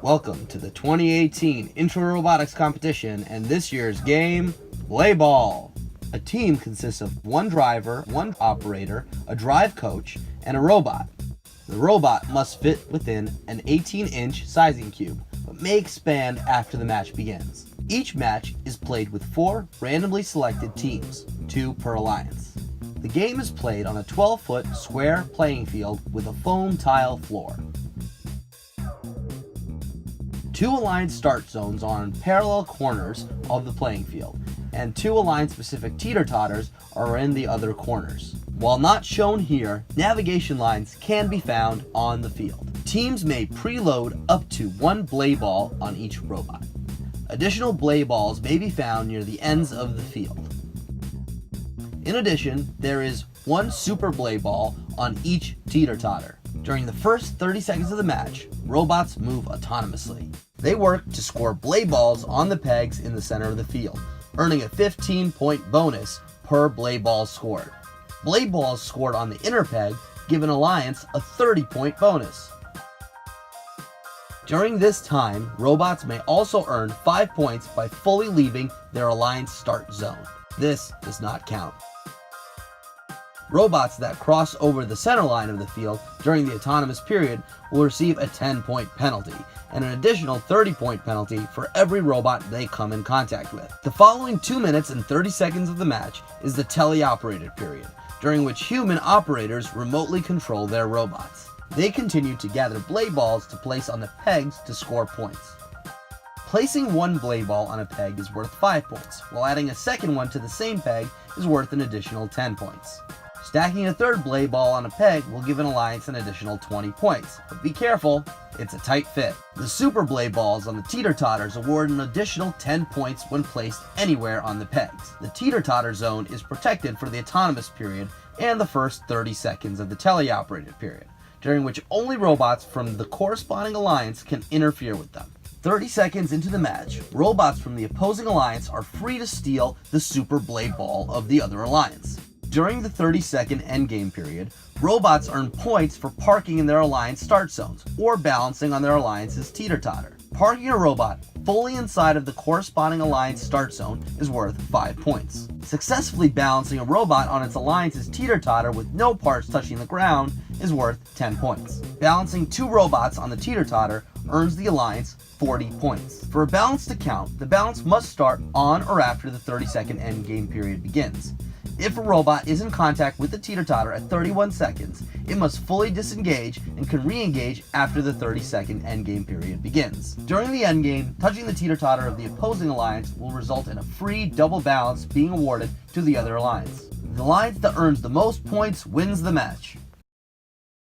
Welcome to the 2018 Intro Robotics Competition and this year's game, BlayBall. A team consists of one driver, one operator, a drive coach, and a robot. The robot must fit within an 18-inch sizing cube, but may expand after the match begins. Each match is played with 4 randomly selected teams, 2 per alliance. The game is played on a 12-foot square playing field with a foam tile floor. 2 alliance start zones are on parallel corners of the playing field, and 2 alliance-specific teeter-totters are in the other corners. While not shown here, navigation lines can be found on the field. Teams may preload up to 1 BlayBall on each robot. Additional BlayBalls may be found near the ends of the field. In addition, there is 1 Super BlayBall on each teeter-totter. During the first 30 seconds of the match, robots move autonomously. They work to score BlayBalls on the pegs in the center of the field, earning a 15-point bonus per BlayBall scored. BlayBalls scored on the inner peg give an alliance a 30-point bonus. During this time, robots may also earn 5 points by fully leaving their alliance start zone. This does not count. Robots that cross over the center line of the field during the autonomous period will receive a 10-point penalty and an additional 30-point penalty for every robot they come in contact with. The following 2 minutes and 30 seconds of the match is the teleoperated period, during which human operators remotely control their robots. They continue to gather BlayBalls to place on the pegs to score points. Placing 1 BlayBall on a peg is worth 5 points, while adding a second one to the same peg is worth an additional 10 points. Stacking a third BlayBall on a peg will give an alliance an additional 20 points, but be careful, it's a tight fit. The Super BlayBalls on the teeter-totters award an additional 10 points when placed anywhere on the pegs. The teeter-totter zone is protected for the autonomous period and the first 30 seconds of the teleoperated period, during which only robots from the corresponding alliance can interfere with them. 30 seconds into the match, robots from the opposing alliance are free to steal the Super BlayBall of the other alliance. During the 30-second endgame period, robots earn points for parking in their alliance start zones or balancing on their alliance's teeter-totter. Parking a robot fully inside of the corresponding alliance start zone is worth 5 points. Successfully balancing a robot on its alliance's teeter-totter with no parts touching the ground is worth 10 points. Balancing 2 robots on the teeter-totter earns the alliance 40 points. For a balance to count, the balance must start on or after the 30-second endgame period begins. If a robot is in contact with the teeter-totter at 31 seconds, it must fully disengage and can re-engage after the 30-second endgame period begins. During the endgame, touching the teeter-totter of the opposing alliance will result in a free double balance being awarded to the other alliance. The alliance that earns the most points wins the match.